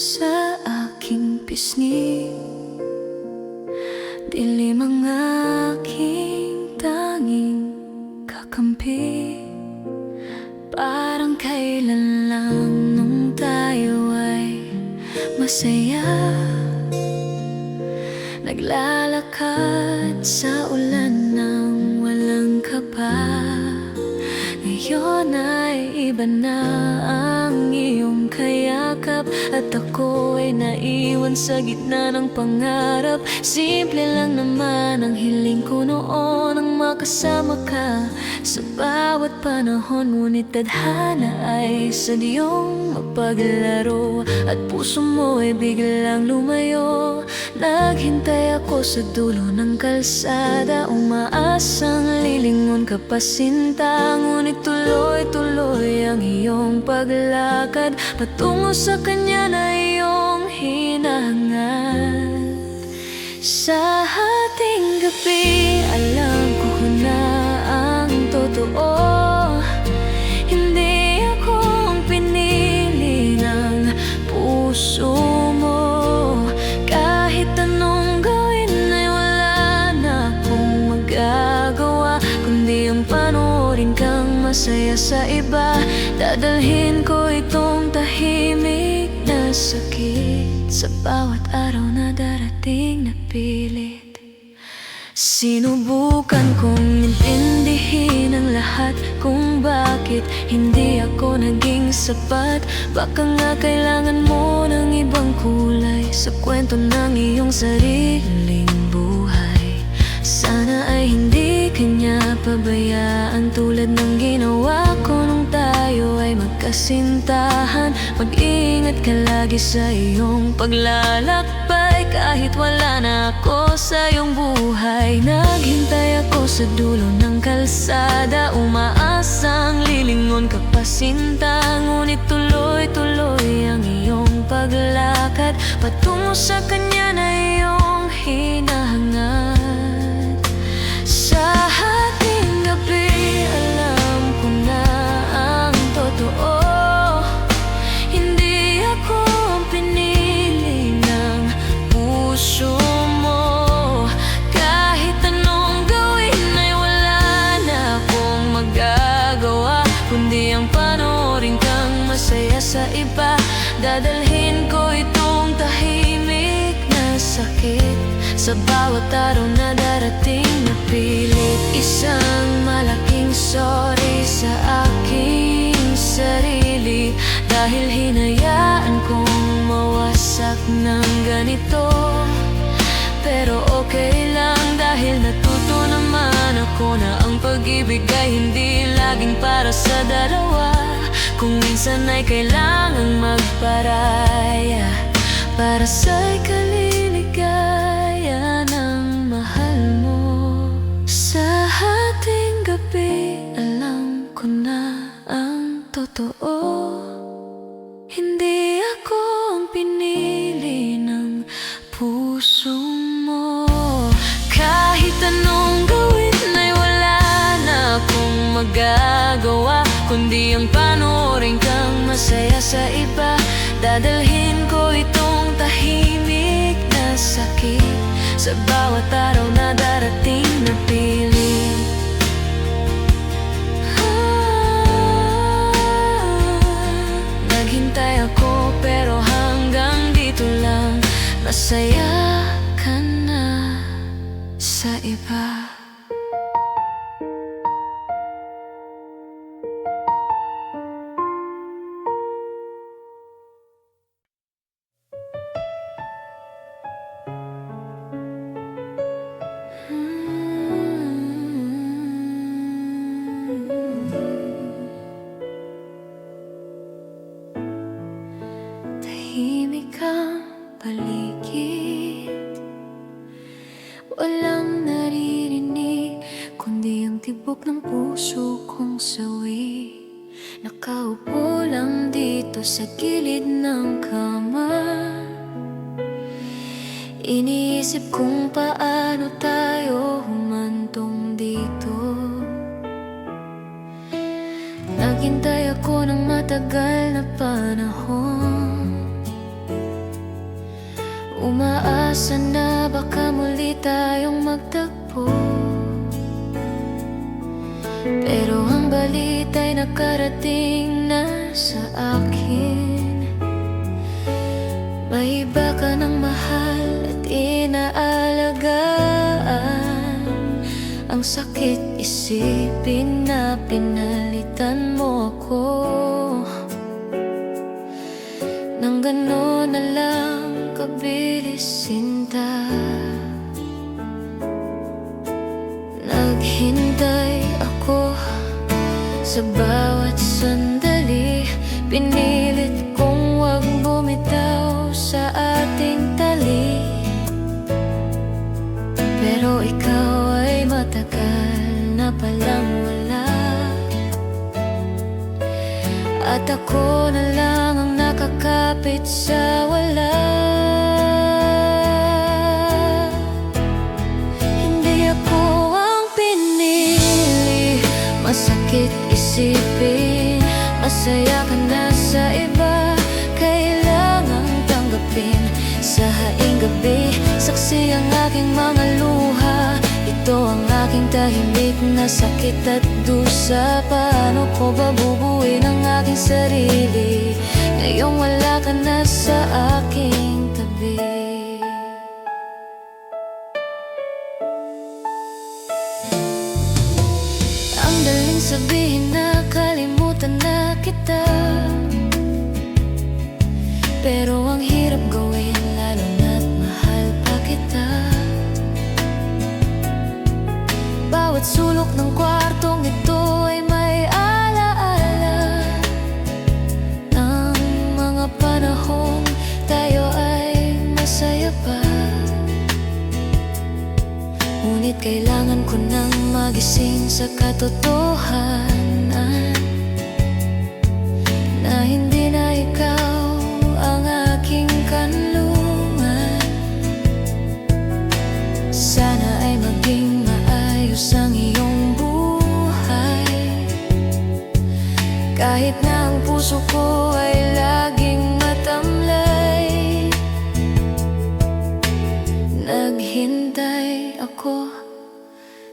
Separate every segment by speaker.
Speaker 1: sa aking pisngi, dilim ang aking tanging kakampi. Parang kailan lang nung tayo ay masaya, naglalakad sa ulan nang walang kaba. Ngayon ay iba na ang iyong kayakap, at ako ay naiwan sa gitna ng pangarap. Simple lang naman ang hiling ko noon, ang makasama ka sa bawat panahon. Ngunit tadhana ay sadyong mapaglaro, at puso mo ay biglang lumayo. Naghintay ako sa dulo ng kalsada, umaasang lilingon ka pa sinta. Ngunit tuloy-tuloy ang iyong paglakad patungo sa kanya na iyong hinahangad. Sa ating gabi, alam ko na ang totoo. Hindi ako ang pinili ng puso mo. Kahit anong gawin ay wala na akong magagawa, kundi ang panoorin kang masaya sa iba. Dadalhin ko itong tahimik na sakit sa bawat araw na darating na pilit. Sinubukan kong intindihin ang lahat, kung bakit hindi ako naging sapat. Baka nga kailangan mo ng ibang kulay sa kwento ng iyong sariling buhay. Sana ay hindi kanya pabayaan tulad ng ginawa ko nung tayo ay magkasintahan. Mag-ingat ka lagi sa iyong paglalakbay, kahit wala na ako sa iyong buhay. Naghintay ako sa dulo ng kalsada, umaasang lilingon ka pa sinta. Ngunit tuloy-tuloy ang iyong paglakad patungo sa kanya na iyong hinahangad. Sa ating gabi, alam ko na ang totoo. Hindi ako ang pinili ng puso mo. Kahit anong gawin ay wala na akong magagawa, kundi ang panoorin kang masaya sa iba. Dadalhin ko itong tahimik na sakit sa bawat araw na darating na pilit. Isang malaking sorry sa aking sarili, dahil hinayaan kong mawasak ng ganito. Pero okay lang, dahil natuto naman ako na ang pag-ibig ay hindi laging para sa dalawa. Kung minsan ay kailangang magparaya para sa'y kaliligaya ng mahal mo. Sa ating gabi, alam ko na ang totoo. Hindi ako ang pinili ng puso mo. Kahit anong gawin ay wala na akong magagawa, kundi ang panoorin kang masaya sa iba. Dadalhin ko itong tahimik na sakit sa bawat araw na darating na pilit. Naghintay ako pero hanggang dito lang. Masaya ka na sa iba. Tahimik ang paligid, walang naririnig kundi ang tibok ng puso kong sawi. Nakaupo lang dito sa gilid ng kama, iniisip kung paano tayo humantong dito. Naghintay ako ng matagal na panahon, Sana baka muli tayong magtagpo, pero ang balita'y nakarating na sa akin. May iba ka ng mahal at inaalagaan. Ang sakit isipin na pinalitan mo ako. Nang gano'n na lang kabilis sinta, naghintay ako sa bawat sandali. Pinilit kong wag bumitaw sa ating tali, pero ikaw ay matagal na palang wala, at ako na lang ang nakakapit sa wala. Hindi ako ang pinili, masakit isipin. Masaya ka na sa iba, kailangang tanggapin. Sa haing gabi, saksi ang aking mga luha. Ito ang aking tahimik na sakit at dusa. Paano ko ba bubuin ang aking sarili ngayong wala ka na sa aking tabi? Ang daling sabihin na kalimutan na kita, pero ang hirap gawin lalo na't mahal pa kita. Bawat sulok ng kwartong ito ay may alaala ng mga panahong tayo ay masaya pa. Ngunit kailangan ko nang magising sa katotohanan na hindi na ikaw ang aking kanlungan. Sana ay maging maayos ang iyong buhay, kahit na ang puso ko ay laging matamlay. Naghintay ako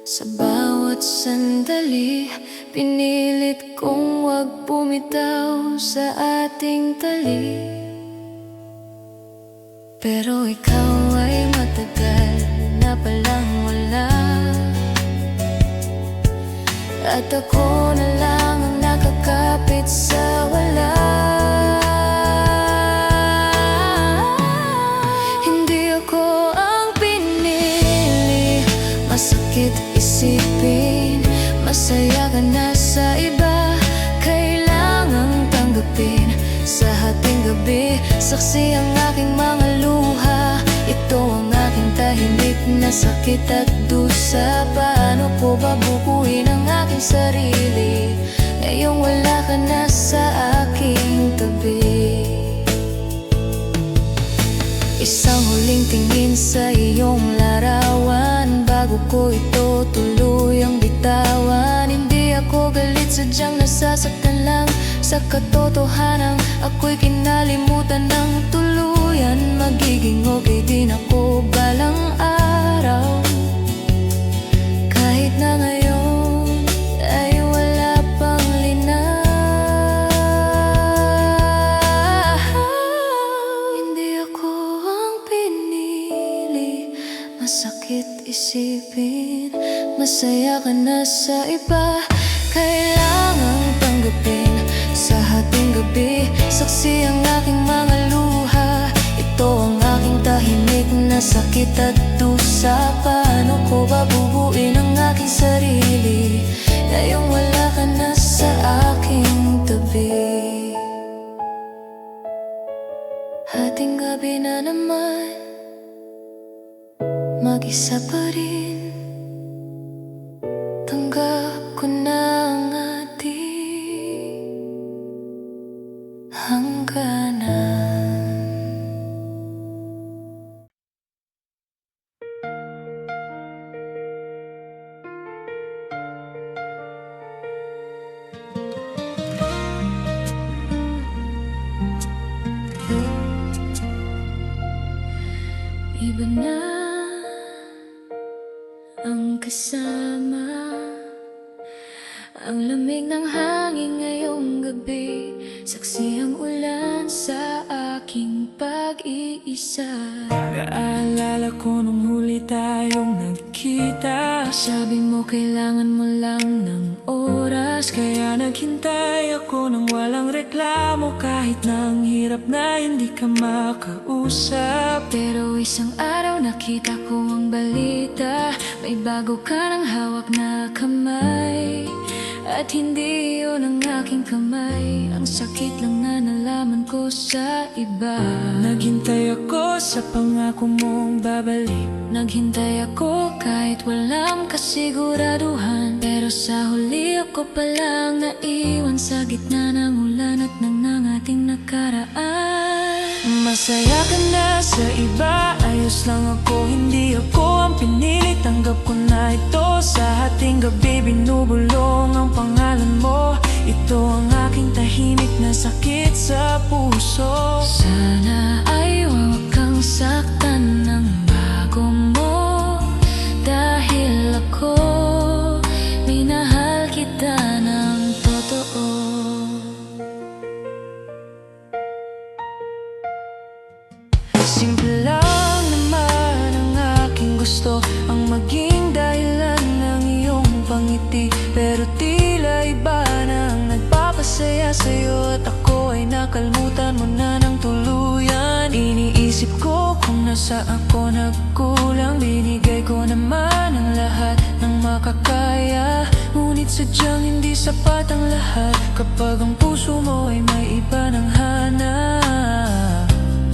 Speaker 1: sa bawat sandali. Pinilit kong wag bumitaw sa ating tali, pero ikaw ay matagal na palang wala, at ako na lang ang nakakapit sa wala. Hindi ako ang pinili, masakit isipin. Masaya ka na sa iba, kailangang tanggapin. Sa hating gabi, saksi ang aking mga luha. Ito ang aking tahimik na sakit at dusa. Paano ko ba bubuin ang aking sarili ngayong wala ka na sa aking tabi? Isang huling tingin sa iyong larawan bago ko ito tuluyang bitawan. Hindi ako galit, sadyang nasasaktan lang sa katotohanan. Ako'y kinalimutan ng tuluyan. Magiging okay din ako balang araw, kahit na ngayon ay wala pang linaw. Hindi ako ang pinili, masakit isipin. Masaya ka na sa iba, kailangang tanggapin. Sa hating gabi, saksi ang aking mga luha. Ito ang aking tahimik na sakit at dusa. Paano ko ba bubuin ang aking sarili ngayong wala ka na sa aking tabi? Hating gabi na naman, mag-isa pa rin. Tanggap ko na ang ating hangganan. Iba na Sumisiksik ang ulan sa aking pag-iisa.
Speaker 2: Naalala ko nung huli tayong nagkita.
Speaker 1: Sabi mo kailangan mo lang ng oras,
Speaker 2: Kaya naghintay ako ng walang reklamo, kahit na ang hirap na hindi ka makausap.
Speaker 1: pero isang araw nakita ko ang balita. May bago ka ng hawak na kamay, at hindi yun ang aking kamay. Ang sakit lang na nalaman ko sa iba.
Speaker 2: Naghintay ako sa pangako mong babalik.
Speaker 1: Naghintay ako kahit walang kasiguraduhan, pero sa huli ako palang naiwan sa gitna ng ulan at ng ating nakaraan.
Speaker 2: Masaya ka na sa iba, ayos lang ako, hindi ako ang pinili. Tanggap ko na ito, sa ating gabi binubulong ang pangalan mo. Ito ang aking tahimik na sakit sa puso.
Speaker 1: Sana ay huwag kang saktan ng bago mo, dahil ako minahal kita ng totoo.
Speaker 2: Simple lang naman ang aking gusto, ang maging dahilan ng iyong pangiti. Pero tila iba na ang nagpapasaya sa'yo, at ako ay nakalmutan mo na ng tuluyan. Iniisip ko kung nasa ako nagkulang. Binigay ko naman ang lahat ng makakaya, ngunit sadyang hindi sapat ang lahat kapag ang puso mo ay may iba ng hanap.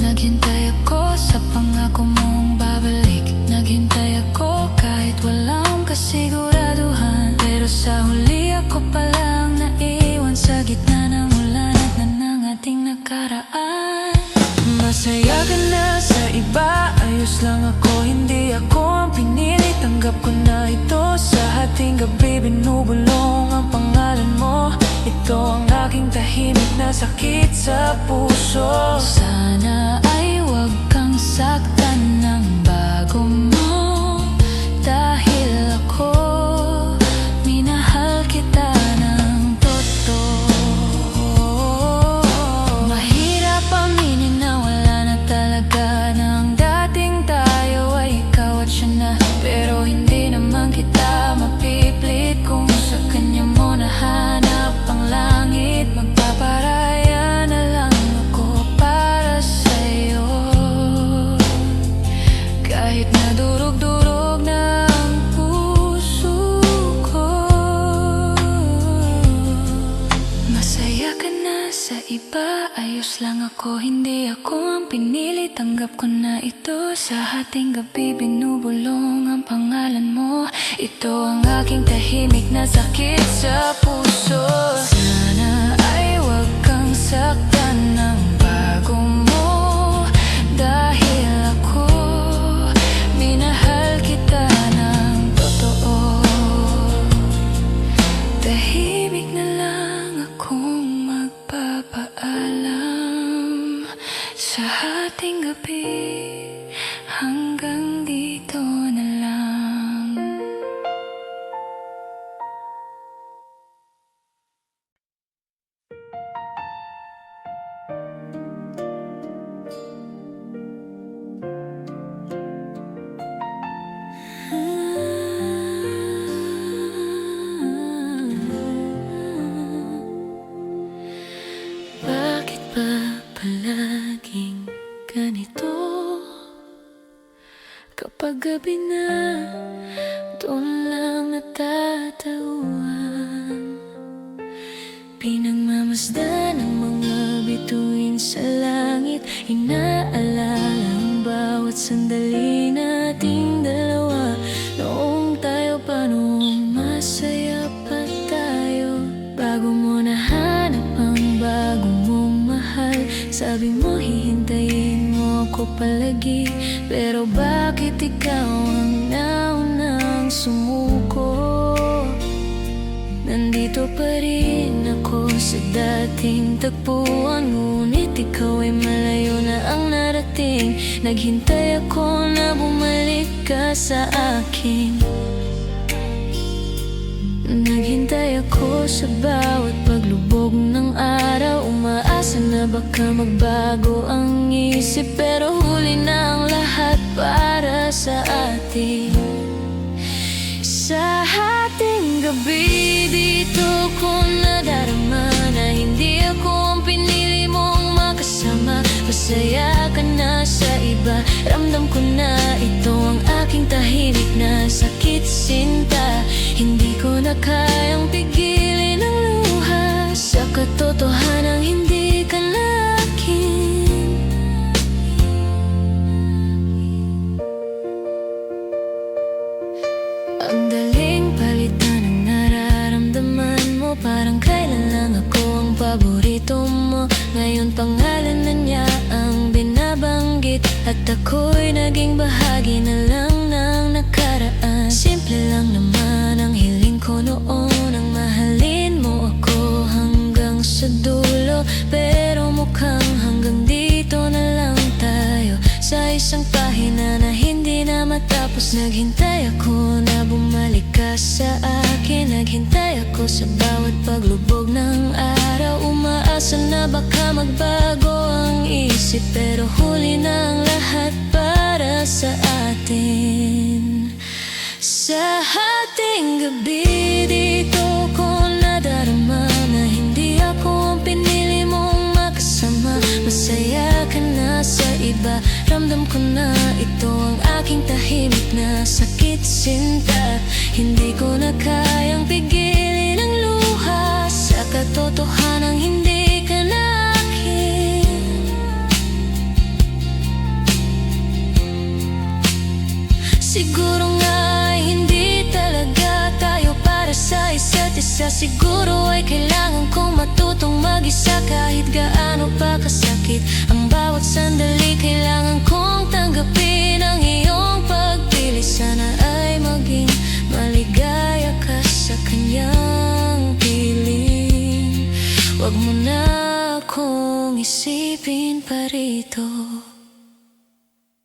Speaker 1: Naghintay ako sa pangako mong babalik. Naghintay ako kahit walang kasiguraduhan, pero sa huli ako palang naiwan sa gitna ng ulan at ng ating nakaraan.
Speaker 2: Masaya ka na sa iba, ayos lang ako, hindi ako ang pinili. Tanggap ko na ito, sa ating gabi binubulong ang pangalan mo. Ito ang aking tahimik na sakit sa puso.
Speaker 1: Sana ay huwag kang saktan ng bago mo, dahil ako minahal kita ng totoo. Mahirap aminin na wala na talaga ng dating tayo ay ikaw at siya na, pero hindi naman kita mapiplit. Kung sa kanya mo nahanap ang langit, magpaparaya na lang ako para sa'yo. Kahit na durog-durog na ang puso ko. Masaya ka na sa iba, ayos lang ako, hindi ako ang pinili. Tanggap ko na ito, sa ating gabi binubulong ang pangalan mo. Ito ang aking tahimik na sakit sa puso. Sana ay huwag kang saktan ng bago mo, dahil ako minahal kita ng totoo. Tahimik na lang akong magpapaalam sa ating gabi, hanggang dito na lang. Bakit ba palaging ganito? Kapag gabi na, doon lang natatauhan. Pinagmamasdan ang mga bituin sa langit. Inaalala ang bawat sandali nating dalawa. Noong tayo pa, noong masaya pa tayo. Bago mo nahanap ang bago mong mahal, sabi mo hihintayin mo ako palagi. Pero bakit ikaw ang naunang sumuko? Nandito pa rin ako sa dating tagpuan, ngunit ikaw ay malayo na ang narating. Naghintay ako na bumalik ka sa akin. Naghintay ako sa bawat paglubog ng araw, umaasa na baka magbago ang isip, pero huli na ang lahat para sa atin. Sa ating gabi dito ko nadarama na hindi ako ang pinili mong makasama. Masaya ka na sa iba, ramdam ko na ito ang aking tahimik na sakit sinta. Hindi ko na kayang pigilin ang luha sa katotohanang hindi ka na akin. Ang daling palitan ang nararamdaman mo, parang kailan lang ako ang paborito mo. Ngayon pangalan na niya ang binabanggit, at ako'y naging bahagi na lang ng nakaraan. Simple lang naman ang hiling ko noon, ang mahalin mo ako hanggang sa dulo. Pero mukhang hanggang dito na lang tayo, sa isang pahina na hindi na matapos. Naghintay ako na bumalik ka sa akin, naghintay ako sa bawat paglubog ng araw, umaasa na baka magbago ang isip, pero huli na ang lahat para sa atin. Sa ating gabi dito ko nadarama na hindi ako ang pinili mong makasama. Masaya ka na sa iba, ramdam ko na ito ang aking tahimik na sakit sinta. Hindi ko na kayang pigilin ang luha sa katotohanang hindi ka na akin. Siguro nga ay hindi talaga tayo para sa isa't isa. Siguro ay kailangan kong matutong mag-isa kahit gaano pa kasakit ang bawat sandali. Kailangan kong tanggapin ang iyong pagpili. Sana ay maging maligaya ka sa kanyang piling. Huwag mo na akong isipin pa rito.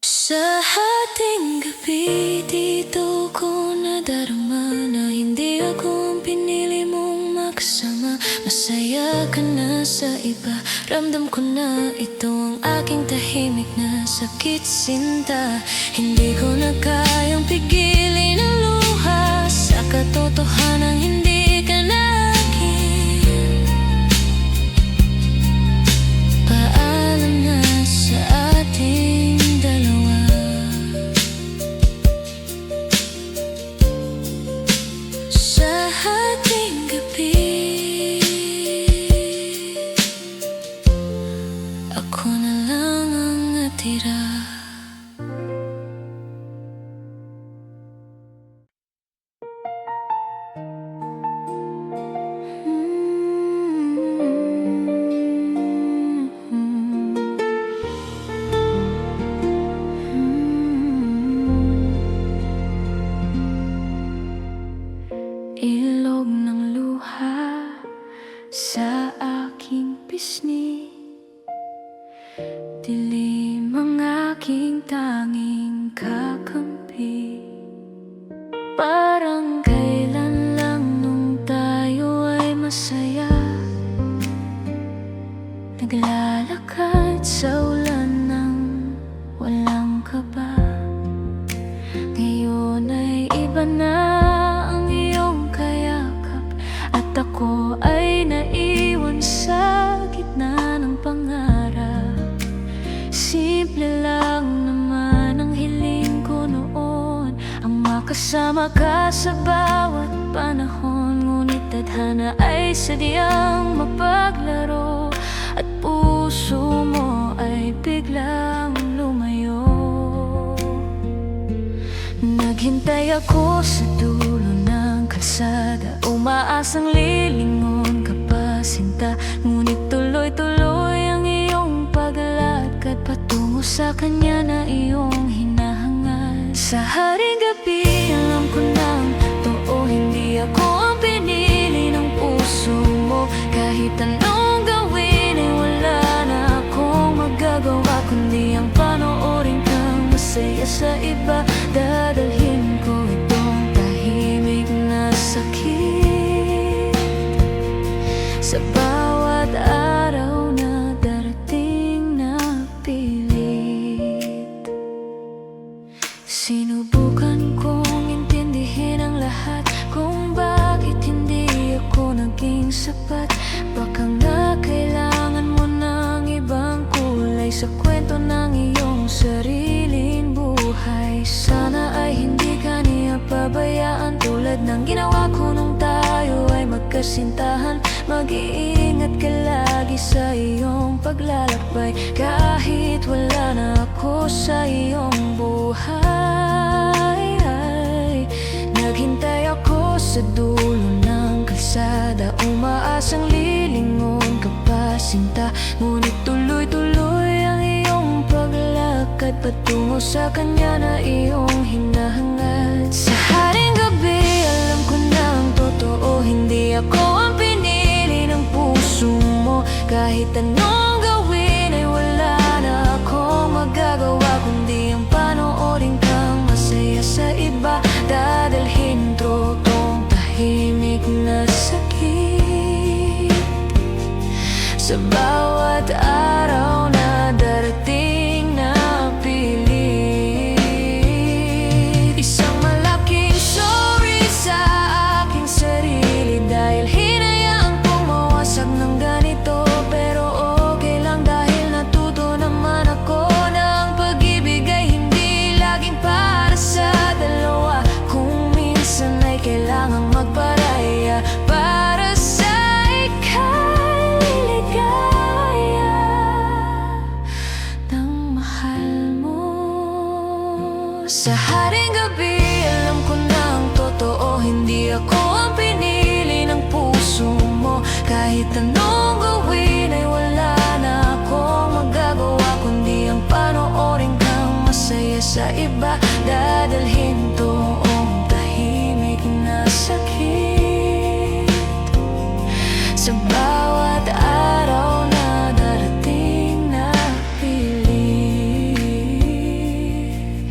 Speaker 1: Sa ating gabi dito ko nadarama na hindi ako ang pinili mong makasama. Masaya ka na sa iba, ramdam ko na ito ang aking tahimik na sakit sinta. Hindi ko na kayang pigilin ang luha sa katotohanang hindi ka na akin. Paalam na sa ating dalawa. Sa ating gabi, ako na lang ang natira. Ilog ng luha sa aking pisngi, dilim ang aking tanging kakampi. Parang kailan lang nung tayo ay masaya, naglalakad sa ulan ng walang kaba. Ngayon ay iba na ang iyong kayakap, at ako ay naiwan sa gitna ng pangarap. Simple lang naman ang hiling ko noon, ang makasama ka sa bawat panahon. Ngunit tadhana ay sadyang mapaglaro, at puso mo ay biglang lumayo. Naghintay ako sa dulo ng kalsada, umaasang lilingon ka pa sinta. Ngunit tuloy-tuloy ang iyong paglalakad patungo sa kanya na iyong hinahangad. Sa haring gabi alam ko nang totoo, hindi ako ang pinili ng puso mo. Kahit anong gawin ay wala na akong magagawa, kundi ang panoorin kang masaya sa iba. Dadalhin ko itong tahimik na sakit sa kwento ng iyong sariling buhay. Sana ay hindi ka niya pabayaan, tulad ng ginawa ko nung tayo ay magkasintahan. Mag-iingat ka lagi sa iyong paglalakbay, kahit wala na ako sa iyong buhay. Naghintay ako sa dulo ng kalsada, umaasang lilingon ka pa, sinta. Ngunit tuloy-tuloy ang iyong paglakad patungo sa kanya na iyong hinahangad. Sa haring gabi, alam ko na ang totoo, hindi ako ang pinili ng puso mo. Kahit anong gawin ay wala na akong magagawa, kundi ang panoorin kang masaya sa iba. Dadalhin tong tahimik na sakit sa bawat araw na darating na pilit. Isang malaking sorry sa aking sarili, dahil hinayaan kong mawasak ng ganito. Pero okay lang, dahil natuto naman ako na ang pag-ibig ay hindi laging para sa dalawa. Kung minsan ay kailangang magparaya para sa ika'y liligaya ng mahal mo. Sa haring gabi, alam ko na ang totoo, hindi ako ang pinili ng puso mo. Kahit anong gawin ay wala na akong magagawa, kundi ang panoorin kang masaya sa iba. Dadalhin tong tahimik na sakit sa bawat araw na darating na pilit.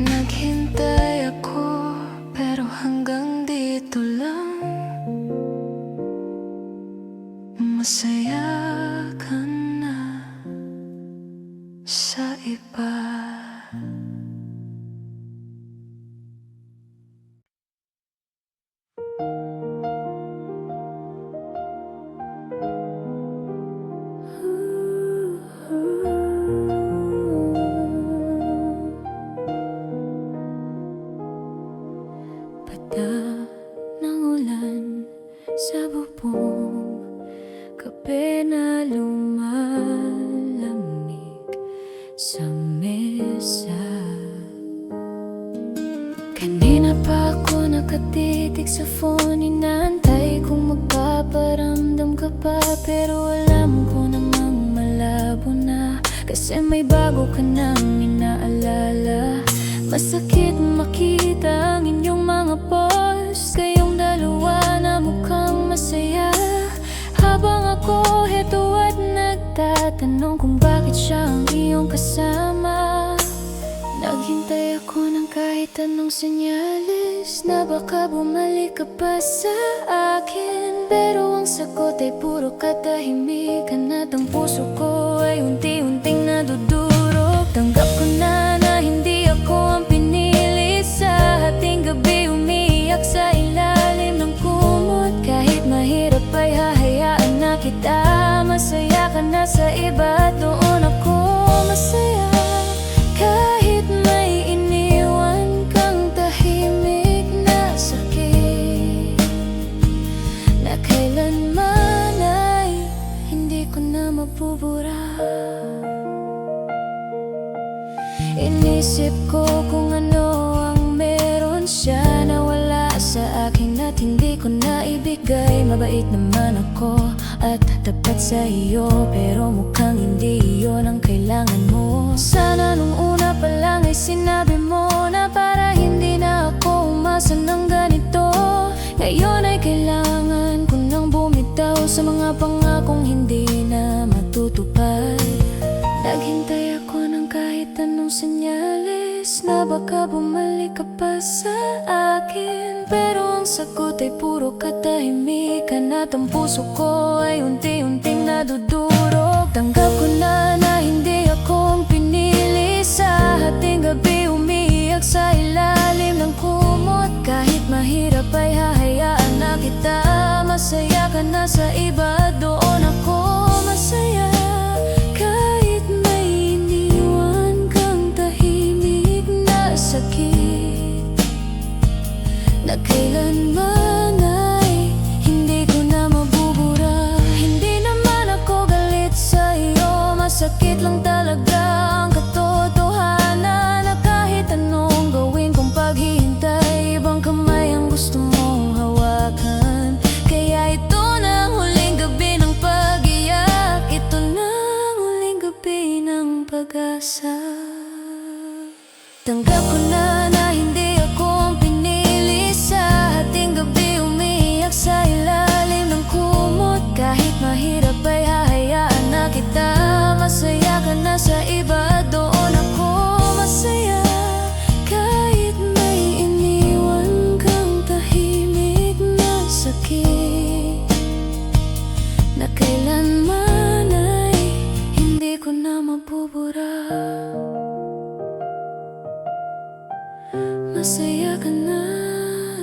Speaker 1: Naghintay ako, pero hanggang dito lang. Masaya ka na sa iba. Bata ng ulan sa bubong, kape na lumalamig sa mesa. Kanina pa ako nakatitig sa phone, inaantay kung magpaparamdam ka pa. Pero alam ko namang malabo na, kasi may bago ka nang inaalala. Masakit makita ang inyong mga post, kayong dalawa na mukhang masaya, habang ako heto at nagtatanong kung bakit siya ang iyong kasama. Naghintay ako ng kahit anong senyales na baka bumalik ka pa sa akin. Pero ang sagot ay puro katahimikan, at ang puso ko ay unti-unting nadudurog. Tanggap ko na hindi ako ang pinili. Sa hating gabi umiiyak sa ilalim ng kumot. Kahit mahirap ay hahayaan na kita. Masaya ka na sa iba at doon ako masaya. Kahit may iniwan kang tahimik na sakit, na kailanman ay hindi ko na mabubura. Inisip ko kung ano ang meron siya na wala sa akin at hindi ko na ibigay. Mabait naman ako at tapat sa iyo, pero mukhang hindi iyon ang kailangan mo. Sana nung una pa lang ay sinabi mo na para hindi na ako umasa ng ganito. Ngayon ay kailangan ko nang bumitaw sa mga pangakong hindi na matutupad. Naghintay ako ng kahit anong senyales na baka bumalik ka pa sa akin. Pero ang sagot ay puro katahimikan, at ang puso ko ay unti-unting nadudurog. Tanggap ko na hindi ako ang pinili. Sa hating gabi umiiyak sa ilalim ng kumot. Kahit mahirap ay hahayaan na kita. Masaya ka na sa iba, doon ako masaya. Kahit may iniwan mahalaga ang katotohanan na kahit anong gawin kong paghihintay, ibang kamay ang gusto mong hawakan. Kaya ito na ang huling gabi ng pag-iyak, ito na ang huling gabi ng pag-asa. Tanggap ko na hindi ako ang pinili. Sa hating gabi umiiyak sa ilalim ng kumot. Kahit mahirap ay hahayaan na kita. Masaya ka na sa iba, doon ako masaya. Kahit may iniwan kang tahimik na sakit na kailanman ay hindi ko na mabubura. Masaya ka na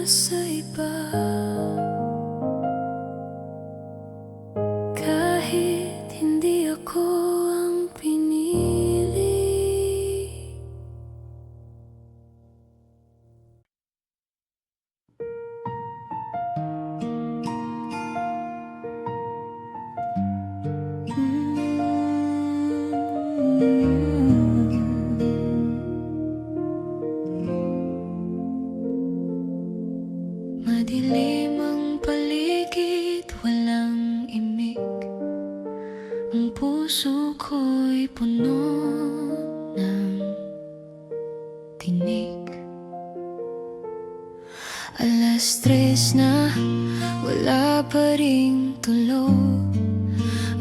Speaker 1: sa iba, kahit hindi ako ang pinili. Madilim ang paligid, walang imik. Ang puso ko'y puno ng tinik. 3:00 na, wala pa ring tulog.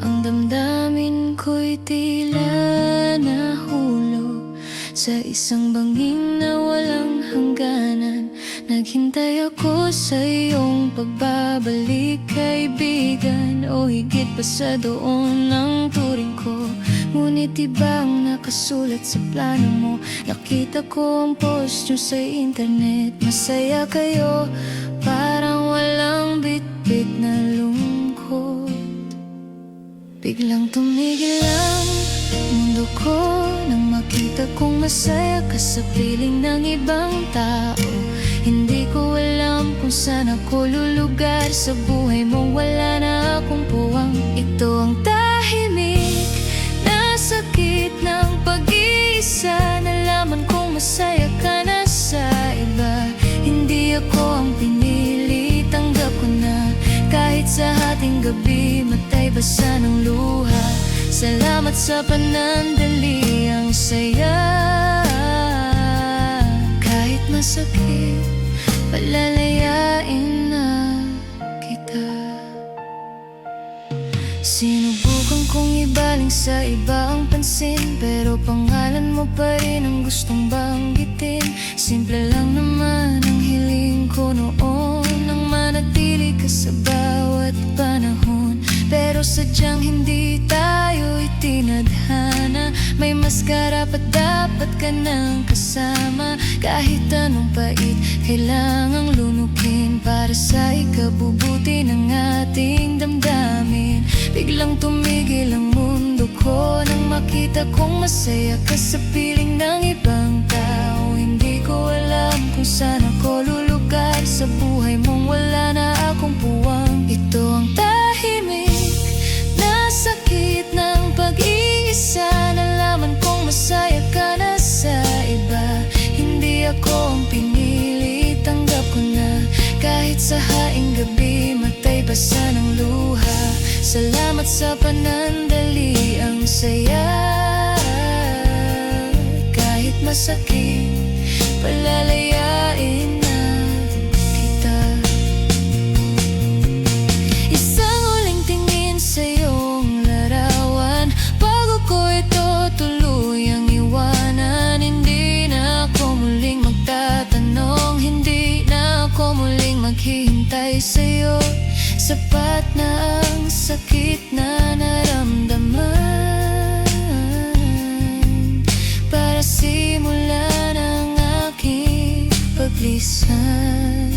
Speaker 1: Ang damdamin ko'y tila nahulog sa isang bangin na walang hangganan. Naghintay ako sa iyong pagbabalik, kaibigan, o higit pa sa doon ang turing ko. Ngunit ibang nakasulat sa plano mo. Nakita ko ang post nyo sa internet. Masaya kayo, parang walang bit-bit na lungkot. Biglang tumigil ang mundo ko nang makita kong masaya ka sa piling ng ibang tao. Hindi ko alam kung saan ako lulugar sa buhay mong wala na akong puwang. Ito ang tahimik na sakit ng pag-iisa. Nalaman kong masaya ka na sa iba. Hindi ako ang pinili, tanggap ko na. Kahit sa hating gabi, matay basa ng luha. Salamat sa panandali, ang saya. Kahit masakit, palalayain na kita. Sinubukan kong ibaling sa iba ang pansin, pero pangalan mo pa rin ang gustong banggitin. Simple lang naman ang hiling ko noon, nang manatili ka sa bawat panahon. Pero sadyang hindi tayo itinadhana. May mas karapat dapat ka nang kasama. Kahit anong pait, kailangang lunukin para sa ikabubuti ng ating damdamin. Biglang tumigil ang mundo ko nang makita kong masaya ka sa piling ng ibang tao. Hindi ko alam kung saan ako lulugar sa buhay mong wala na akong puwang. Ito ang tahimik na sakit ng pag-iisa. Nalaman kong masaya ka na sa iba. Hindi ako ang pinili, tanggap ko na. Kahit sa haing gabi, matay basa ng luha. Salamat sa panandali, ang saya. Kahit masakit, palalayain na kita. Isang huling tingin sa iyong larawan bago ko ito tuluyang iwanan. Hindi na ako muling magtatanong, hindi na ako muling maghihintay sa'yo. Sapat na ang sakit na naramdaman para simulan ang aking paglisan.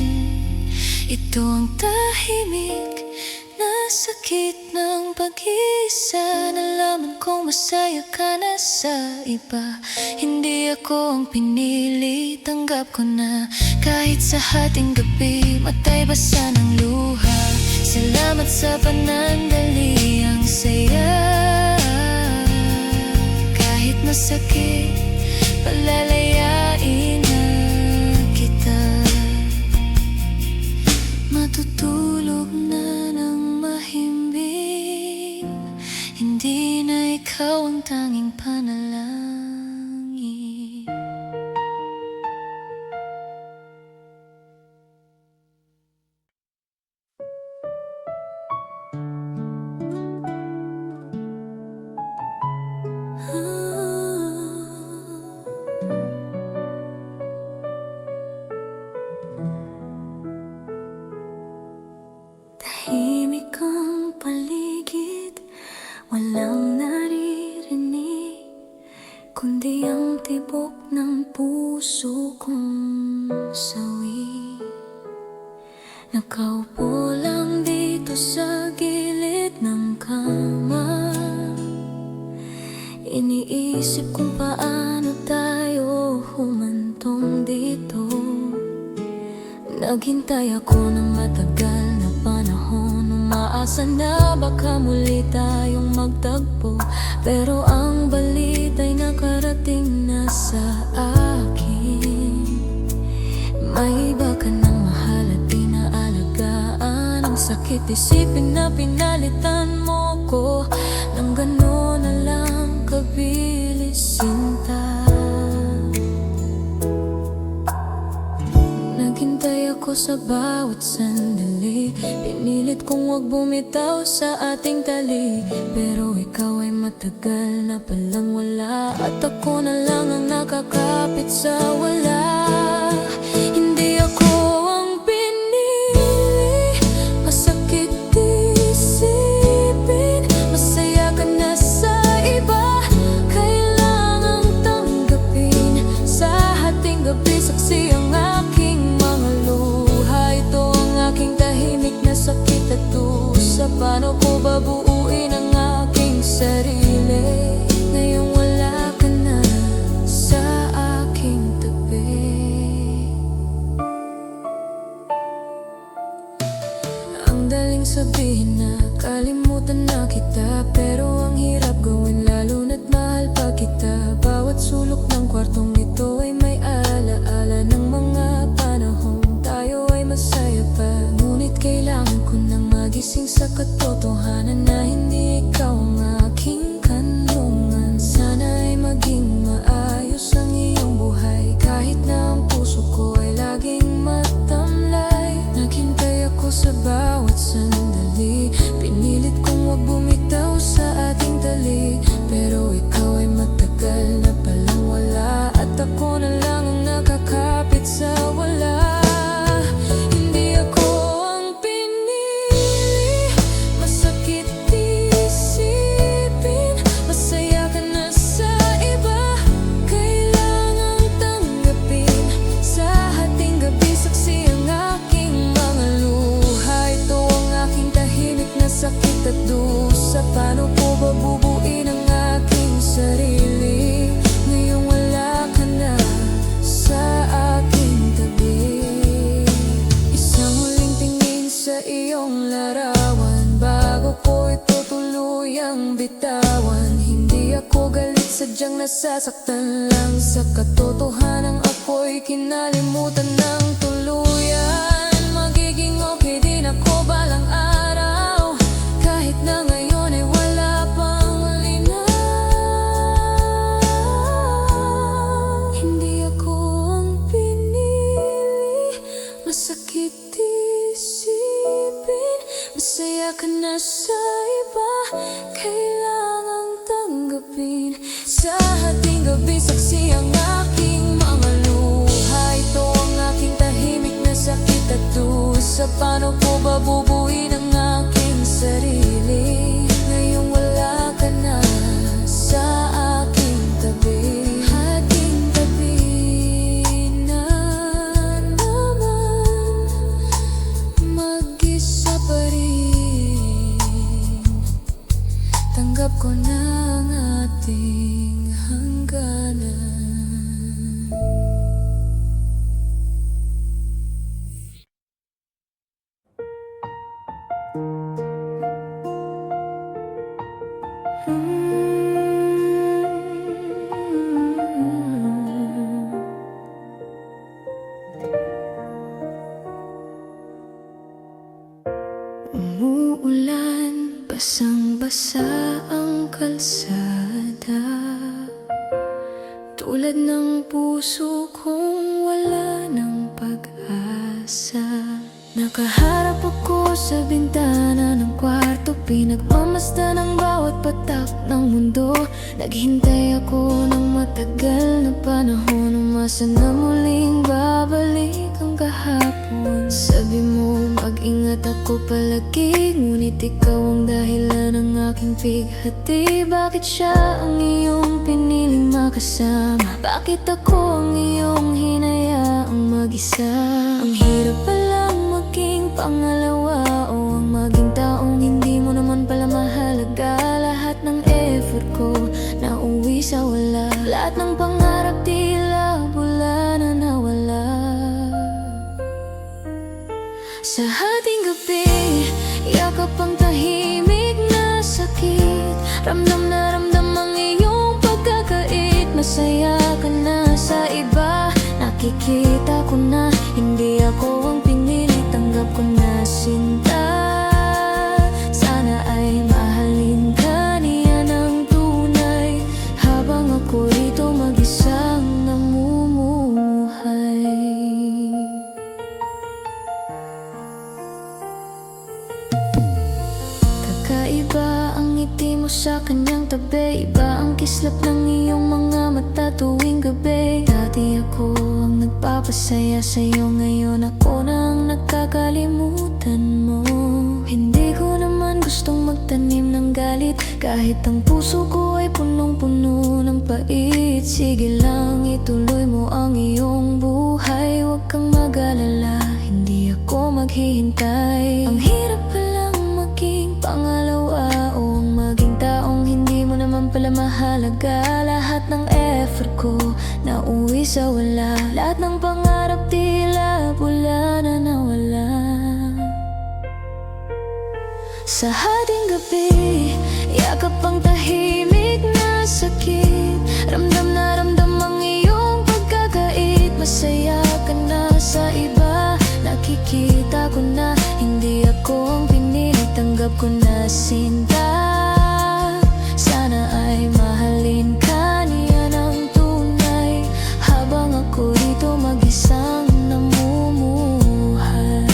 Speaker 1: Ito ang tahimik na sakit ng pag-isa. Nalaman kong masaya ka na sa iba. Hindi ako ang pinili, tanggap ko na. Kahit sa hating gabi, matay basa ng luha. Salamat sa panandali, ang saya. masakit, palalayain na kita. Matutulog na ng mahimbing, hindi na ikaw ang tanging panalangin. Tahimik ang paligid, walang naririnig, kundi ang tibok ng puso kong sawi. Nakaupo lang dito sa gilid ng kama, iniisip kung paano tayo humantong dito. Naghintay ako ng matagal na panahon, umaasa na baka muli tayong magtagpo. Pero ang balita'y nakarating na sa akin, may iba ka ng mahal at pinaalagaan. Ang sakit isipin na pinalitan mo ko ng gano'n na lang kabilis sinta. Naghintay ako sa bawat sandali, pinilit kong huwag bumitaw sa ating tali. Pero ikaw ay matagal na palang wala, at ako na lang ang nakakapit sa wala. Hindi ako ang pinili, masakit isipin, masaya ka na sa iba, kailangang tanggapin. Sa hating gabi saksi ang aking mga luha, ito ang aking tahimik na sakit at dusa. Paano ko babuuin ang aking sarili ngayong wala ka na sa aking tabi? Ang daling sabihin na kalimutan na kita, pero ang hirap gawin lalo na't mahal pa kita. Bawat sulok ng kwartong ito ay may alaala ng mga panahon tayo ay masaya pa. Ngunit kailangan ko nang magising sa katotohanan na hindi ikaw ang aking kanlungan. Sana ay maging maayos ang iyong buhay, kahit na ang puso ko ay laging matamlay. Naghintay ako sa bawat sandali, pinilit kong huwag bumitaw sa ating tali. Pero ikaw ay matagal na palang wala, at ako na lang ang nakakapit sa wala. Hindi ako ang pinili, masakit isipin, masaya ka na sa iba, kailangang tanggapin. Sa hating gabi saksi ang aking mga luha, ito ang aking tahimik na sakit at dusa. Paano ko ba bubuin ang aking sarili ngayong wala ka na sa aking tabi? Isang huling tingin sa iyong larawan bago ko ito tuluyang bitawan. Hindi ako galit, sadyang nasasaktan lang sa katotohanan. Ako'y kinalimutan ng tuluyan. Magiging okay din ako balang araw, kahit na ngayon ay wala pang linaw. Hindi ako ang pinili, masakit isipin, masaya ka na sa iba, kailangang tanggapin. Sa hating gabi saksi ang aking mga luha, ito ang aking tahimik na sakit at dusa. Paano ko ba bubuin ang aking sarili ngayong wala ka na sa aking tabi? Hating tabi na naman, mag-isa pa rin. Tanggap ko na ang ating hangganan. masaang kalsada, tulad ng puso kong wala ng pag-asa. Nakaharap ako sa bintana ng kwarto, pinagmamasdan ang bawat patak ng mundo. Naghintay ako ng matagal na panahon, umasa na muling babalik ang kahapon. Sabi mo mag-ingat ako palagi, ngunit ikaw ang dahilan ng aking pighati. Bakit siya ang iyong piniling makasama? Bakit ako ang iyong hinayaang mag-isa? Ang hirap palang maging pangalawa, o ang maging taong hindi mo naman pala mahalaga. Lahat ng effort ko nauwi sa wala, lahat ng pangarap tila bula na nawala. Sa hating gabi, yakap ang tahimik na sakit. Ramdam na ramdam ang iyong pagkakait. Masaya ka na sa iba, nakikita ko na hindi ako ang pinili. Tanggap ko na sinta. Sana ay mahalin ka niya ng tunay, habang ako rito mag-isang namumuhay. Kakaiba ang ngiti mo sa kanyang tabi, iba ang kislap ng iyong mga mata tuwing gabi. Dati ako ang nagpapasaya sa'yo, ngayon ako nang nakakalimutan mo. Hindi ko naman gustong magtanim ng galit, kahit ang puso ko ay punong-puno ng pait. Sige lang, ituloy mo ang iyong buhay, huwag kang mag-alala, hindi ako maghihintay. Ang hirap palang maging pangalawa, o ang maging taong hindi mo naman pala mahalaga. Lahat ng effort ko nauwi sa wala, lahat ng pangarap tila bula na nawala. Sa hating gabi, yakap ang tahimik na sakit. Ramdam na ramdam ang iyong pagkakait. Masaya ka na sa iba, nakikita ko na hindi ako ang pinili. Tanggap ko na sinta. Sana ay mahalin ka niya ng tunay, habang ako rito mag-isang namumuhay.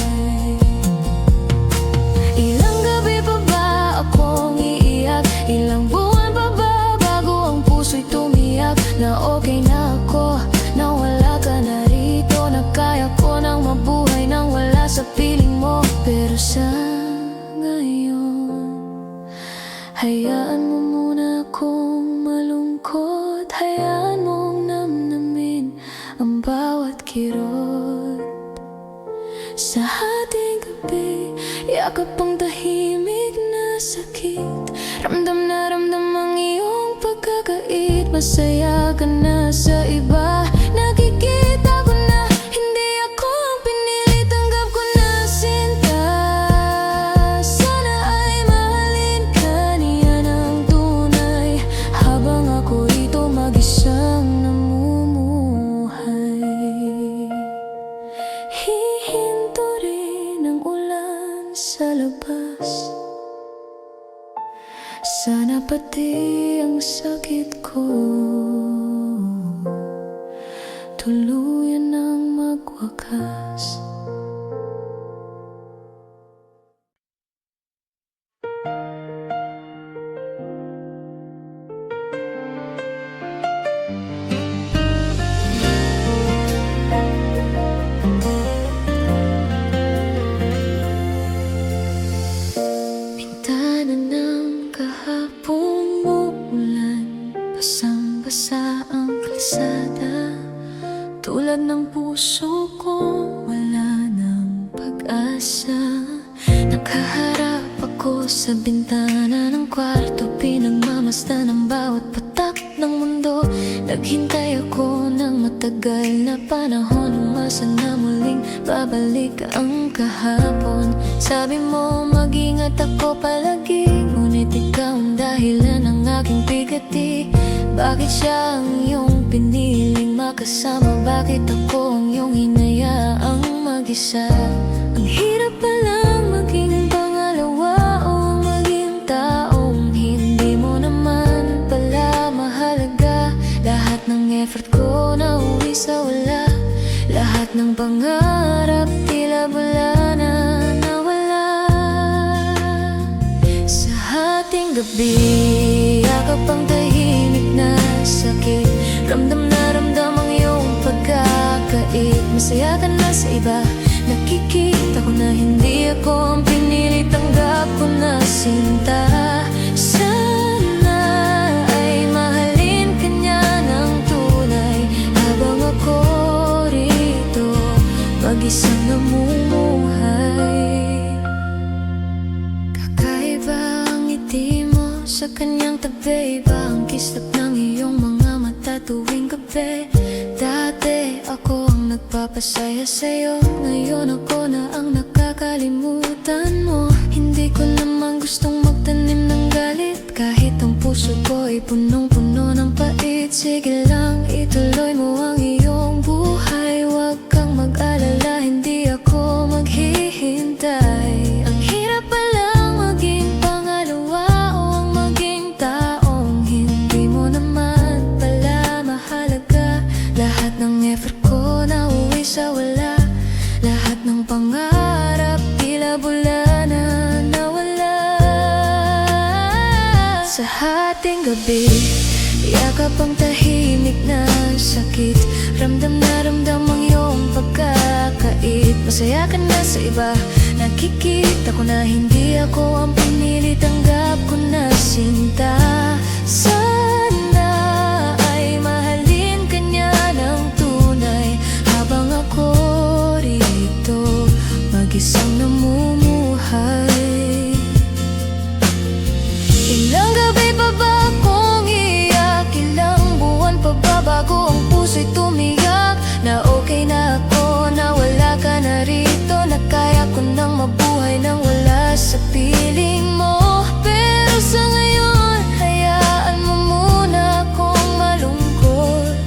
Speaker 1: Ilang gabi pa ba akong iiyak? Ilang buwan pa ba bago ang puso'y tumiyak? Na okay na ako, na wala ka na rito, na kaya ko nang mabuhay nang wala sa piling mo. Pero sa ngayon, hayaan mo muna akong malungkot. Hayaan mong namnamin ang bawat kirot. Sa hating gabi, yakap ang tahimik na sakit. Ramdam na ramdam ang iyong pagkakait. Masaya ka na sa iba, nakikita ko na hindi ako ang pinili. Tanggap ko na sinta. Sana ay mahalin ka niya ng tunay, habang ako rito mag-isang namumuhay. Hihinto rin ang ulan sa labas, sana pati ang sakit ko tuluyan ng magwakas. Bintana ng kahapong umuulan, basang-basa ang kalsada. Tulad ng puso ko, wala ng pag-asa. Nakaharap ako sa bintana ng kwarto, pinagmamasdan ang bawat patak ng mundo. Naghintay ako ng matagal na panahon, umasa na muling babalik ang kahapon. Sabi mo mag-ingat ako palagi, ngunit ikaw ang dahilan ng aking bigati. Bakit siya ang iyong piniling makasama? Bakit ako ang iyong hinayaang mag-isa? Ang hirap palang maging pangalawa, o ang maging taong pangarap tila wala na nawala. Sa hating gabi, yakap ang tahimik na sakit. Ramdam na ramdam ang iyong pagkakait. Masaya ka na sa iba, nakikita ko na hindi ako ang pinili. Tanggap ko na sinta. Sana ay mahalin ka niya ng tunay, habang ako rito mag-isang namumuhay. Kakaiba ang ngiti mo sa kanyang tabi, iba ang kislap ng iyong mga mata tuwing gabi. Dati ako ang nagpapasaya sa'yo, ngayon ako na ang nakakalimutan mo. Hindi ko naman gustong magtanim ng galit, kahit ang puso ko ay punong-puno ng pait. Sige lang, ituloy mo ang iyong buhay, huwag kang mag-alala, hindi ako maghihintay. Ang hirap palang maging pangalawa o ang maging taong hindi mo naman pala mahalaga. Lahat ng effort ko na uwi sa wala, lahat ng pangarap tila bula na nawala. Sa hating gabi, yakap ang tahimik na sakit. Ramdam na ramdam ang iyong pagkakait. Masaya ka na sa iba, nakikita ko na hindi ako ang pinili. Tanggap ko na sinta. Sana ay mahalin ka niya ng tunay, habang ako rito mag-isang namumuhay. Ilang gabi pa ba kung iyak? Ilang buwan pa ba bago ang puso'y tumiyak? Na okay na ako, na wala ka na rito, na kaya ko nang mabuhay nang wala sa piling mo. Pero sa ngayon, hayaan mo muna akong malungkot.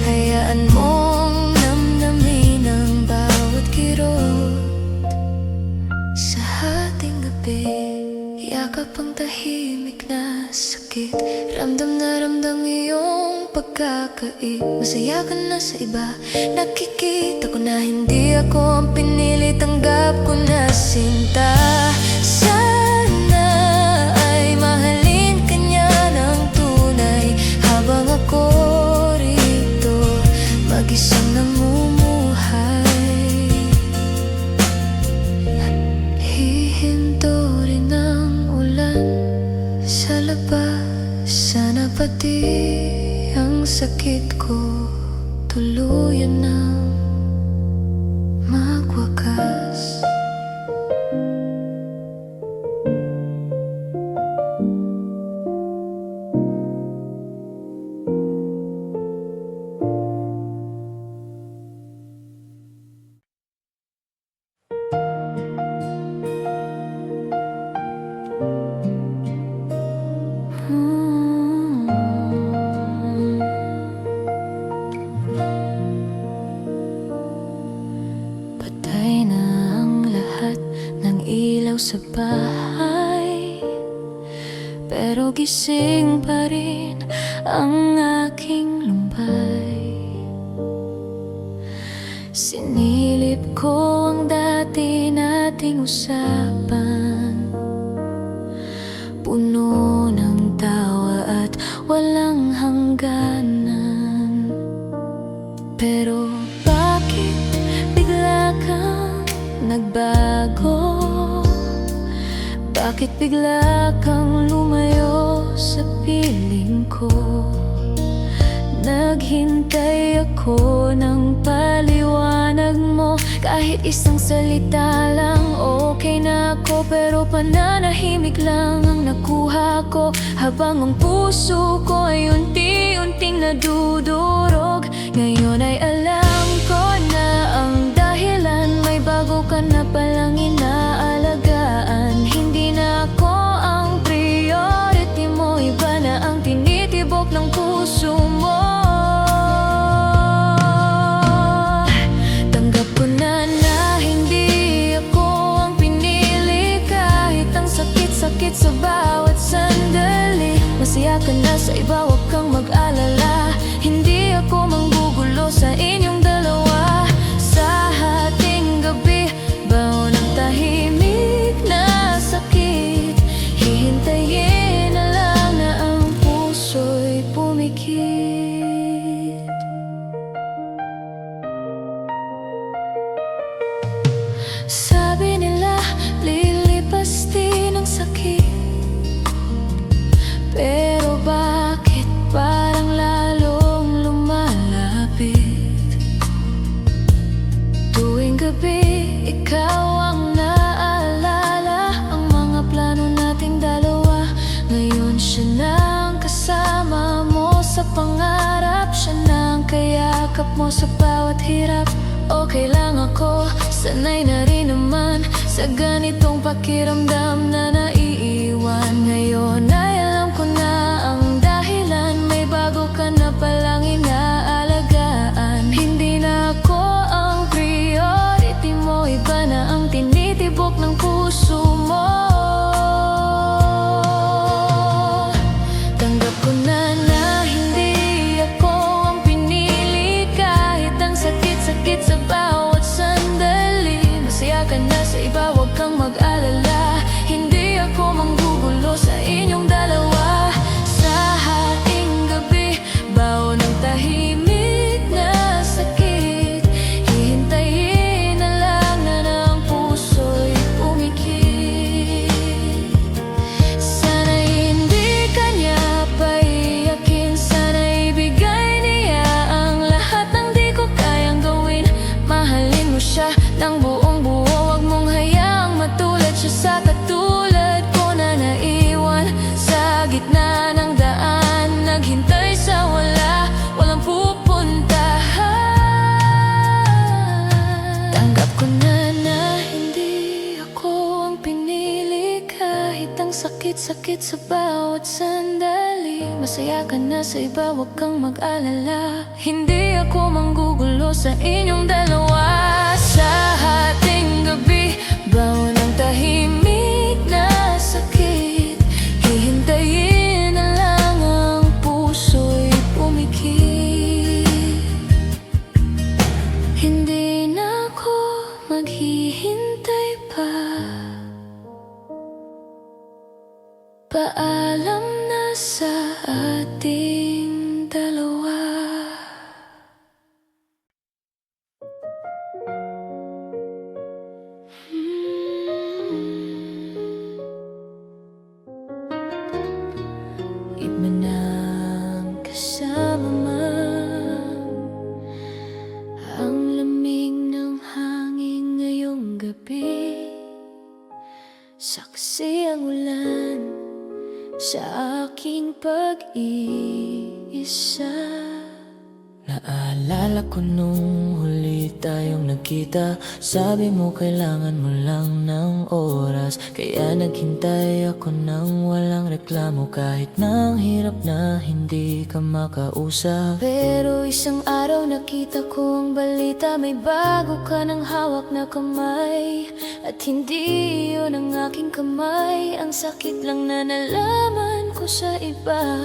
Speaker 1: Hayaan mong namnamin ang bawat kirot. Sa hating gabi, yakap ang tahimik na sakit. Ramdam na ramdam iyong pagkakait. Masaya ka na sa iba, nakikita ko na hindi ako ang pinili. Tanggap ko na sinta. Sana ay mahalin ka niya ng tunay, habang ako rito mag-isang namumuhay. Hihinto rin ang ulan sa labas, sana pati ang sakit ko tuluyan na magwakas. Patay na ang lahat ng ilaw sa bahay, pero gising pa rin ang aking lumbay. Sinilip ko ang dati nating usapan, puno ng tawa at walang hangganan. Pero bakit bigla kang nagbago? Bakit bigla kang lumayo sa piling ko? Naghintay ako ng paliwanag mo, kahit isang salita lang okay na ako. Pero pananahimik lang ang nakuha ko, habang ang puso ko ay unti-unting nadudurog. Ngayon ay alam ko na ang dahilan, may bago ka na palang inaalagaan. Hindi na ako ang priority mo, iba na ang tinitibok ng puso mo. Tanggap ko na hindi ako ang pinili, kahit ang sakit-sakit sa bawat sandali. Masaya ka na sa iba, huwag kang mag-alala, hindi Sabi nila, lilipas din ang sakit, pero bakit parang lalong lumalapit? Tuwing gabi, ikaw ang naalala, ang mga plano nating dalawa. Ngayon siya na ang kasama mo sa pangarap, siya na ang kayakap mo sa bawat hirap. Okay lang ako, sanay na rin naman sa ganitong pakiramdam na naiiwan. Ngayon ay alam ko na ang dahilan, may bago ka na palang inaalagaan. Hindi na ako ang priority mo, iba na ang tinitibok ng puso mo. Tanggap ko na hindi ako ang pinili, kahit ang sakit-sakit sa bawat sandali. Masaya ka na sa iba, huwag kang mag-alala. Hindi ako manggugulo sa inyong dalawa. Sa hating gabi, baon ng tahimik na sakit, hihintayin na lang na ng puso'y umikit. Sana hindi ka niya paiyakin, sana ibigay niya ang lahat ng di ko kayang gawin. Mahalin mo siya ng buong buo, huwag mong hayaang matulad siya sa katulad ko na naiwan sa gitna ng daan, naghintay sa walang pupuntahan. Tanggap ko na hindi ako ang pinili, kahit ang sakit-sakit sa bawat sandali. Masaya ka na sa iba, huwag kang mag-alala. Hindi ako manggugulo sa inyong dalawa. Sa hating gabi, baon ng tahimik na sakit, hihintayin na lang ang puso'y pumikit. Hindi na ako maghihintay pa, paalam na sa ating dalawa. Iba nang kasama man, ang lamig ng hangin ngayong gabi, saksi ang ulan sa aking pag-iisa. Naalala ko nung huli tayong nagkita, sabi mo kailangan mo lang ng oras, kaya naghintay ako nang walang reklamo, kahit nang hirap na hindi ka makausap. Pero isang araw nakita ko ang balita, may bago ka ng hawak na kamay, at hindi yun ang aking kamay. Ang sakit lang na nalaman ko sa iba.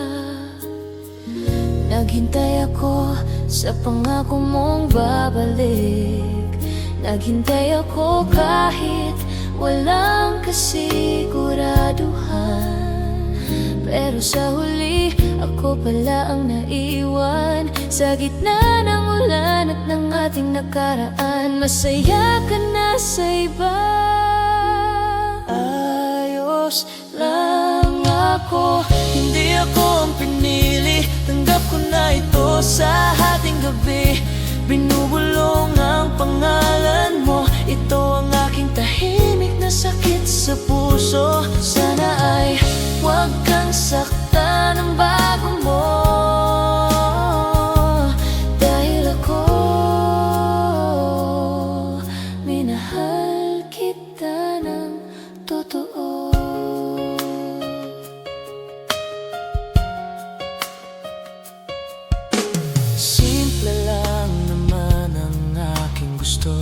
Speaker 1: Naghintay ako sa pangako mong babalik, naghintay ako kahit walang kasiguraduhan. Pero sa huli, ako pala ang naiwan sa gitna ng ulan at ng ating nakaraan. Masaya ka na sa iba, ayos lang ako. Hindi ako ang pinili, tanggap ko na ito. Sa hating gabi, binubulong ang pangalan mo. Ito ang aking tahimik na sakit sa puso. Sana ay huwag kang saktan ng bago mo, dahil ako minahal kita ng totoo. Simple lang naman ang aking gusto,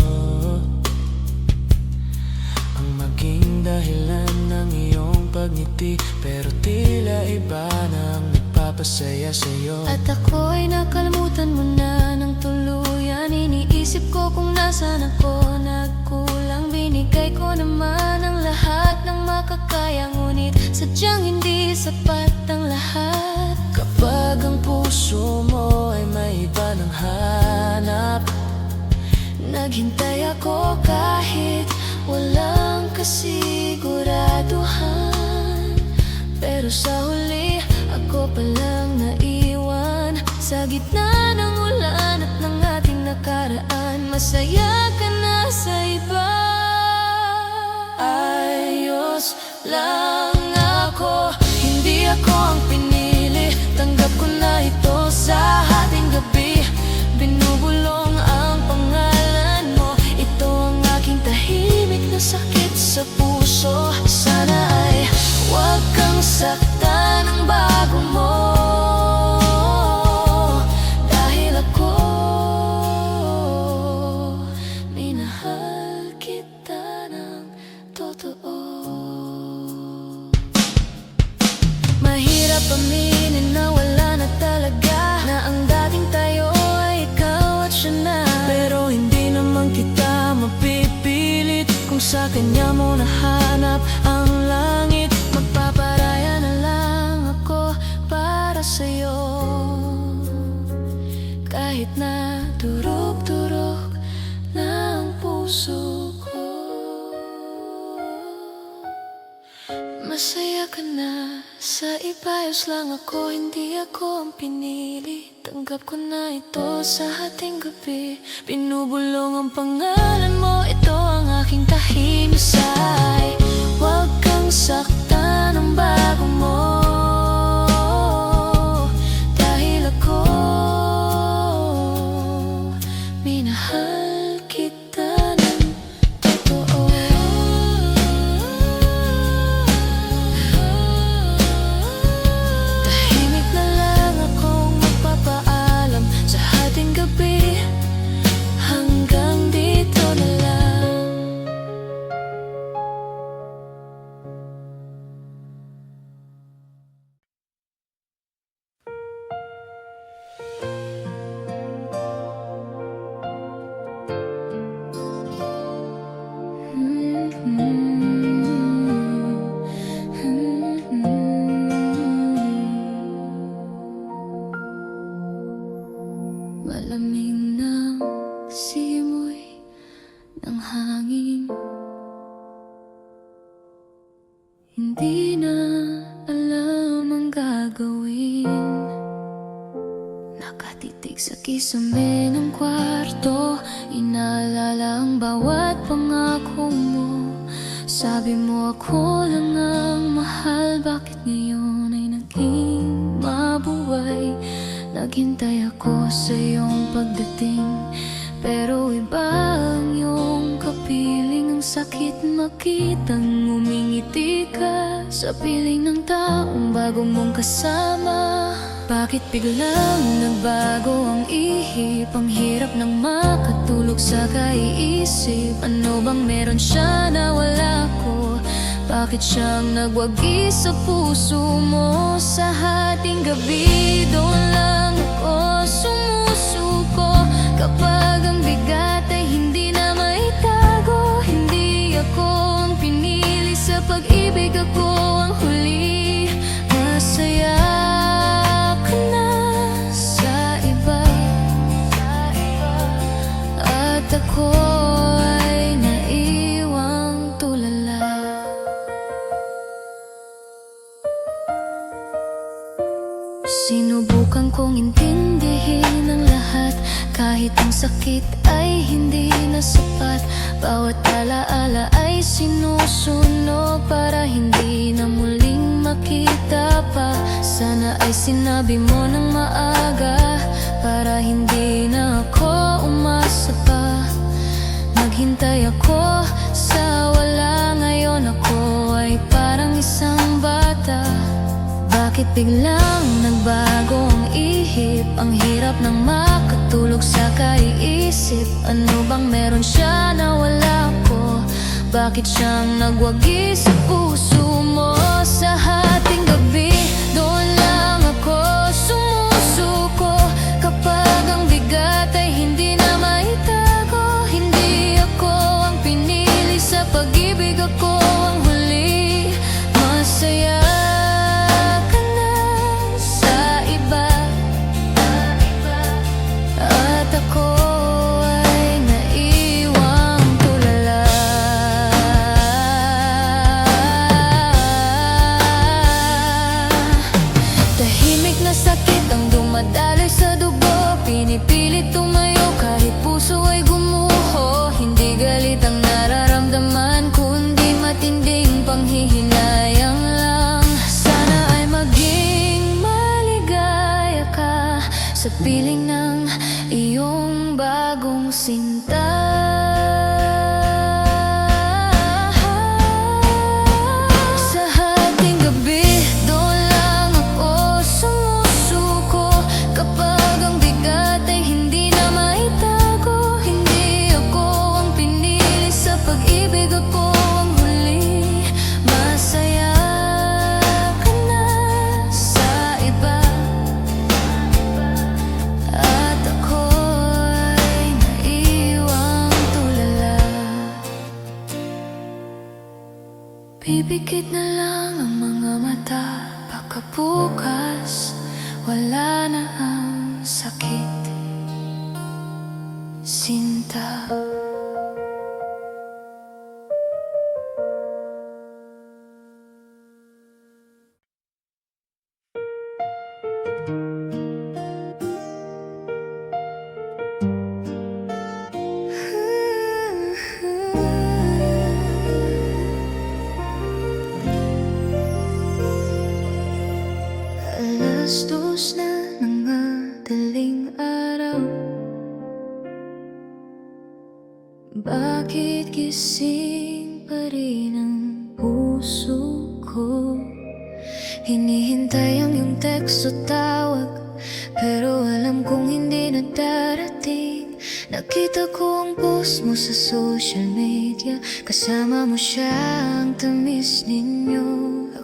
Speaker 1: ang maging dahilan ng iyong pagngiti, pero tila iba na ang nagpapasaya sa'yo. At ako'y nakalimutan mo na ng tuluyan. Iniisip ko kung nasaan ako nagkulang. Binigay ko naman ang lahat ng makakaya, ngunit sadyang hindi sapat ang lahat. Kapag ang puso mo ay may iba ng hanap, naghintay ako kahit walang kasiguraduhan. Pero sa huli, ako palang naiwan sa gitna ng ulan at ng ating nakaraan. Masaya ka na sa iba. Ayos lang ako, hindi ako ang pinili. Tanggap ko na ito sa ating gabi. Binubulong ang pangalan mo. Ito ang aking tahimik na sakit sa puso. Sana ay huwag kang saktan ng bago mo, dahil ako minahal kita ng totoo. Mahirap aminin na wala na talaga, na ang dating tayo ay ikaw at siya na. Pero hindi naman kita mapipilit kung sa kanya mo nahanap ang langit. Magpaparaya na lang ako para sa'yo, kahit na turog-turog na ang puso ko. Masaya ka na sa iba, ayos lang ako, hindi ako ang pinili. Tanggap ko na ito sa ating gabi. Binubulong ang pangalan mo, ito ang aking tahimisay. Huwag kang saktan ng bago mo, dahil ako minahal kita ng totoo. Tahimik na lang akong magpapaalam sa ating gabi. Hanggang dito na lang. Malamig ng simoy ng hangin, hindi na alam ang gagawin. Nakatitig sa kisame ng kwarto, inaalala ang bawat pangako mo. Sabi mo ako lang ang mahal, bakit ngayon ay naging mabuhay? Naghintay ako sa iyong pagdating, pero iba ang iyong kapiling. Ang sakit makitang umingiti ka sa piling ng taong bago mong kasama. Bakit biglang nagbago ang ihip? Ang hirap ng makatulog sa kaiisip. Ano bang meron siya na wala ko? Bakit siyang nagwagi sa puso mo? Sa ating gabi, doon lang ako sumusuko. Kapag ang bigat ay hindi na maitago, hindi ako ang pinili sa pag-ibig, ako ang huli. Masaya ka na sa iba, at ako ay naiwang tulala. Sinubukan kong intindihin ang lahat, kahit ang sakit ay hindi na sapat. Bawat alaala ay sinusunog para hindi na muling makita pa. Sana ay sinabi mo ng maaga para hindi na ako umasa pa. Naghintay ako sa wala, ngayon ako ay parang isang bata. Bakit biglang nagbago ang ihip? Ang hirap ng makatulog sa kaiisip. Ano bang meron siya na wala ko? Bakit siyang nagwagi sa puso mo? Sa ating gabi, doon lang ako sumusuko. Kapag ang bigat ay hindi na maitago, hindi ako ang pinili sa pag-ibig, ako ang huli. Masaya ka na sa iba, at ako ay naiwang tulala. pinipilit tumayo kahit puso ay gumuho. Hindi galit ang nararamdaman, kundi matinding panghihinayang lang. Sana ay maging maligaya ka sa piling ng iyong bagong sinta. Sa hating gabi, doon lang ako sumusuko. Kapag ang bigat ay hindi na maitago, hindi ako ang pinili sa pag-ibig, ako ang huli. Masaya ka na sa iba, at ako'y naiwang tulala. Pipikit na lang ang mga mata, baka bukas wala na ang sakit, sinta. Alas 2 na ng madaling araw, bakit gising pa rin ang puso ko? Hinihintay ang iyong text o tawag, pero alam kong hindi na darating. Nakita ko ang post mo sa social media, kasama mo siya, ang tamis ninyo.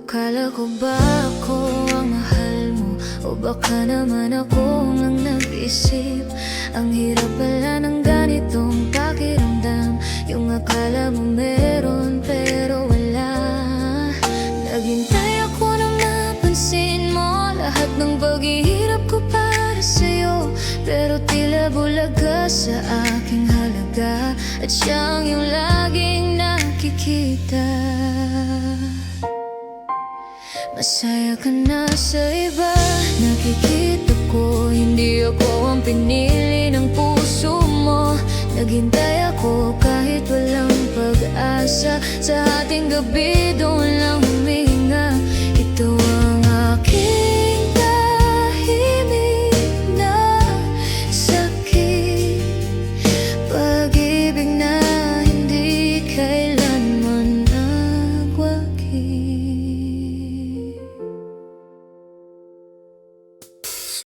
Speaker 1: Akala ko ba ako ang mahal mo, o baka naman ako ang nag-isip? Ang hirap pala ng ganitong pakiramdam, yung akala mo meron pero wala. Naghintay ako na mapansin mo lahat ng paghihirap ko para sa'yo, pero tila bulaga sa aking halaga, at siyang yung laging nakikita. Masaya ka na sa iba, nakikita ko hindi ako ang pinili ng puso mo. Naghintay ako kahit walang pag-asa, sa ating gabi doon lang